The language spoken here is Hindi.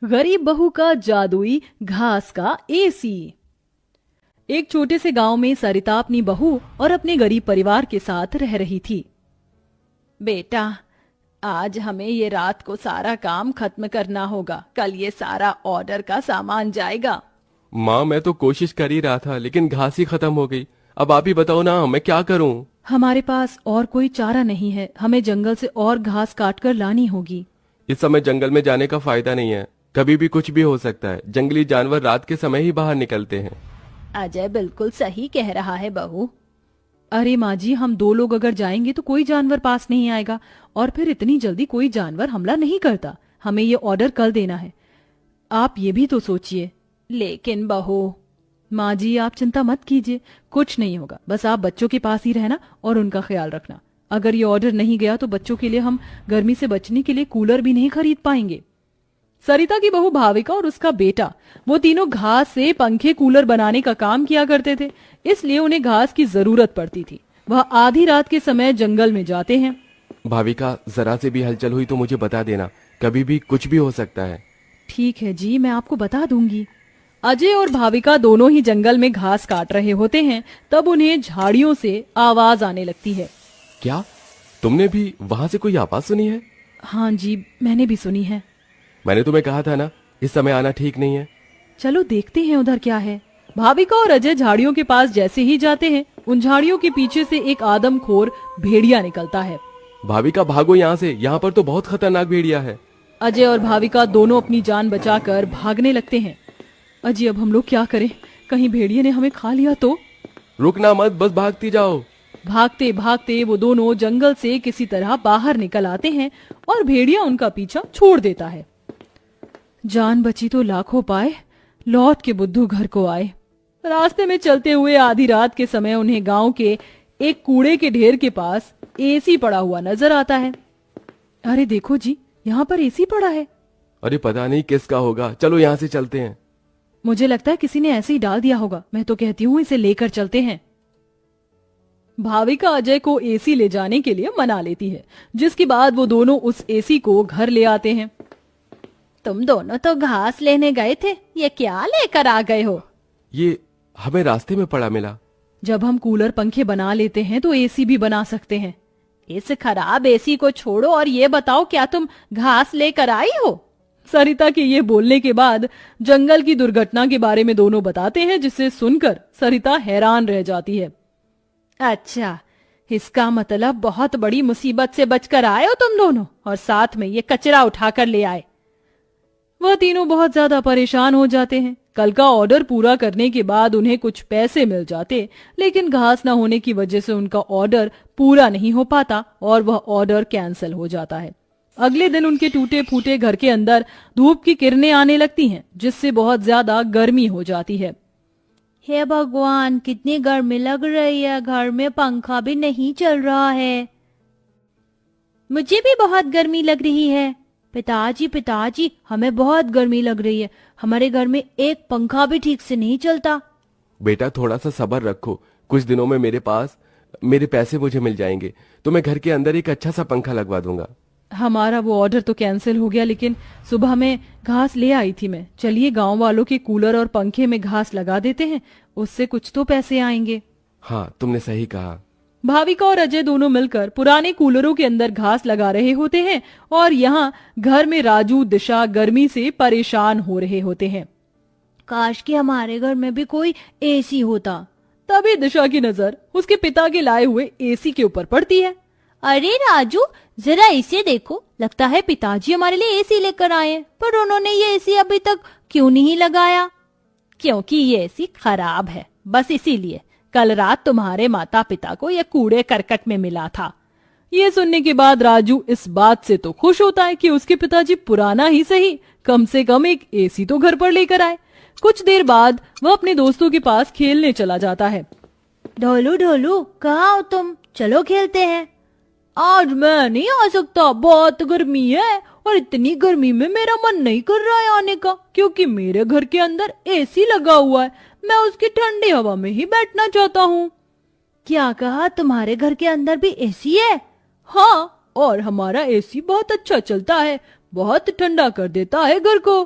गरीब बहू का जादुई घास का एसी। एक छोटे से गांव में सरिता अपनी बहू और अपने गरीब परिवार के साथ रह रही थी। बेटा, आज हमें ये रात को सारा काम खत्म करना होगा, कल ये सारा ऑर्डर का सामान जाएगा। माँ, मैं तो कोशिश कर ही रहा था लेकिन घास ही खत्म हो गई। अब आप ही बताओ ना, मैं क्या करूँ। हमारे पास और कोई चारा नहीं है, हमें जंगल से और घास काट कर लानी होगी। इस समय जंगल में जाने का फायदा नहीं है, कभी भी कुछ भी हो सकता है। जंगली जानवर रात के समय ही बाहर निकलते हैं। अजय बिल्कुल सही कह रहा है बहू। अरे माँ जी, हम दो लोग अगर जाएंगे तो कोई जानवर पास नहीं आएगा, और फिर इतनी जल्दी कोई जानवर हमला नहीं करता। हमें ये ऑर्डर कल देना है, आप ये भी तो सोचिए। लेकिन बहू। माँ जी, आप चिंता मत कीजिए, कुछ नहीं होगा। बस आप बच्चों के पास ही रहना और उनका ख्याल रखना। अगर ये ऑर्डर नहीं गया तो बच्चों के लिए हम गर्मी से बचने के लिए कूलर भी नहीं खरीद पाएंगे। सरिता की बहू भाविका और उसका बेटा, वो तीनों घास से पंखे कूलर बनाने का काम किया करते थे, इसलिए उन्हें घास की जरूरत पड़ती थी। वह आधी रात के समय जंगल में जाते हैं। भाविका, जरा से भी हलचल हुई तो मुझे बता देना, कभी भी कुछ भी हो सकता है। ठीक है जी, मैं आपको बता दूंगी। अजय और भाविका दोनों ही जंगल में घास काट रहे होते हैं, तब उन्हें झाड़ियों से आवाज आने लगती है। क्या तुमने भी वहां से कोई आवाज सुनी है? हाँ जी, मैंने भी सुनी है। मैंने तुम्हें कहा था ना, इस समय आना ठीक नहीं है। चलो देखते हैं उधर क्या है। भाविका और अजय झाड़ियों के पास जैसे ही जाते हैं, उन झाड़ियों के पीछे से एक आदमखोर भेड़िया निकलता है। भाविका, भागो यहाँ से, यहाँ पर तो बहुत खतरनाक भेड़िया है। अजय और भाविका दोनों अपनी जान बचाकर भागने लगते हैं। अजय, अब हम लोग क्या करें? कहीं भेड़िए ने हमें खा लिया तो? रुकना मत, बस भागती जाओ। भागते भागते वो दोनों जंगल से किसी तरह बाहर निकल आते हैं और भेड़िया उनका पीछा छोड़ देता है। जान बची तो लाखों पाए, लौट के बुद्धू घर को आए। रास्ते में चलते हुए आधी रात के समय उन्हें गांव के एक कूड़े के ढेर के पास एसी पड़ा हुआ नजर आता है। अरे देखो जी, यहाँ पर एसी पड़ा है। अरे पता नहीं किसका होगा, चलो यहाँ से चलते हैं। मुझे लगता है किसी ने ऐसे ही डाल दिया होगा। मैं तो कहती हूँ इसे लेकर चलते हैं। भाविका अजय को एसी ले जाने के लिए मना लेती है, जिसके बाद वो दोनों उस एसी को घर ले आते हैं। तुम दोनों तो घास लेने गए थे, ये क्या लेकर आ गए हो? ये हमें रास्ते में पड़ा मिला। जब हम कूलर पंखे बना लेते हैं तो एसी भी बना सकते हैं। इस खराब एसी को छोड़ो और ये बताओ, क्या तुम घास लेकर आई हो? सरिता के ये बोलने के बाद जंगल की दुर्घटना के बारे में दोनों बताते हैं, जिसे सुनकर सरिता हैरान रह जाती है। अच्छा, इसका मतलब बहुत बड़ी मुसीबत से बचकर आए हो तुम दोनों, और साथ में ये कचरा उठाकर ले आए। वह तीनों बहुत ज्यादा परेशान हो जाते हैं। कल का ऑर्डर पूरा करने के बाद उन्हें कुछ पैसे मिल जाते, लेकिन घास न होने की वजह से उनका ऑर्डर पूरा नहीं हो पाता और वह ऑर्डर कैंसिल हो जाता है। अगले दिन उनके टूटे फूटे घर के अंदर धूप की किरणें आने लगती हैं, जिससे बहुत ज्यादा गर्मी हो जाती है। हे भगवान, कितनी गर्मी लग रही है, घर में पंखा भी नहीं चल रहा है। मुझे भी बहुत गर्मी लग रही है। पिताजी पिताजी, हमें बहुत गर्मी लग रही है, हमारे घर में एक पंखा भी ठीक से नहीं चलता। बेटा, थोड़ा सा सब्र रखो, कुछ दिनों में मेरे पैसे मुझे मिल जाएंगे, तो मैं घर के अंदर एक अच्छा सा पंखा लगवा दूंगा। हमारा वो ऑर्डर तो कैंसिल हो गया, लेकिन सुबह में घास ले आई थी मैं। चलिए गांव वालों के कूलर और पंखे में घास लगा देते हैं, उससे कुछ तो पैसे आएंगे। हाँ, तुमने सही कहा। भाविका और अजय दोनों मिलकर पुराने कूलरों के अंदर घास लगा रहे होते हैं, और यहाँ घर में राजू दिशा गर्मी से परेशान हो रहे होते हैं। काश कि हमारे घर में भी कोई एसी होता। तभी दिशा की नजर उसके पिता के लाए हुए एसी के ऊपर पड़ती है। अरे राजू, जरा इसे देखो, लगता है पिताजी हमारे लिए एसी लेकर आए हैं, पर उन्होंने ये एसी अभी तक क्यों नहीं लगाया? क्योंकि ये एसी खराब है, बस इसीलिए। कल रात तुम्हारे माता पिता को यह कूड़े करकट में मिला था। ये सुनने के बाद राजू इस बात से तो खुश होता है कि उसके पिताजी पुराना ही सही, कम से कम एक एसी तो घर पर लेकर आए। कुछ देर बाद वह अपने दोस्तों के पास खेलने चला जाता है। ढोलू ढोलू, कहाँ हो तुम? चलो खेलते हैं। आज मैं नहीं आ सकता, बहुत गर्मी है, और इतनी गर्मी में मेरा मन नहीं कर रहा है आने का, क्योंकि मेरे घर के अंदर एसी लगा हुआ है। मैं उसकी ठंडी हवा में ही बैठना चाहता हूँ। क्या कहा? तुम्हारे घर के अंदर भी एसी है? हाँ, और हमारा एसी बहुत अच्छा चलता है, बहुत ठंडा कर देता है घर को।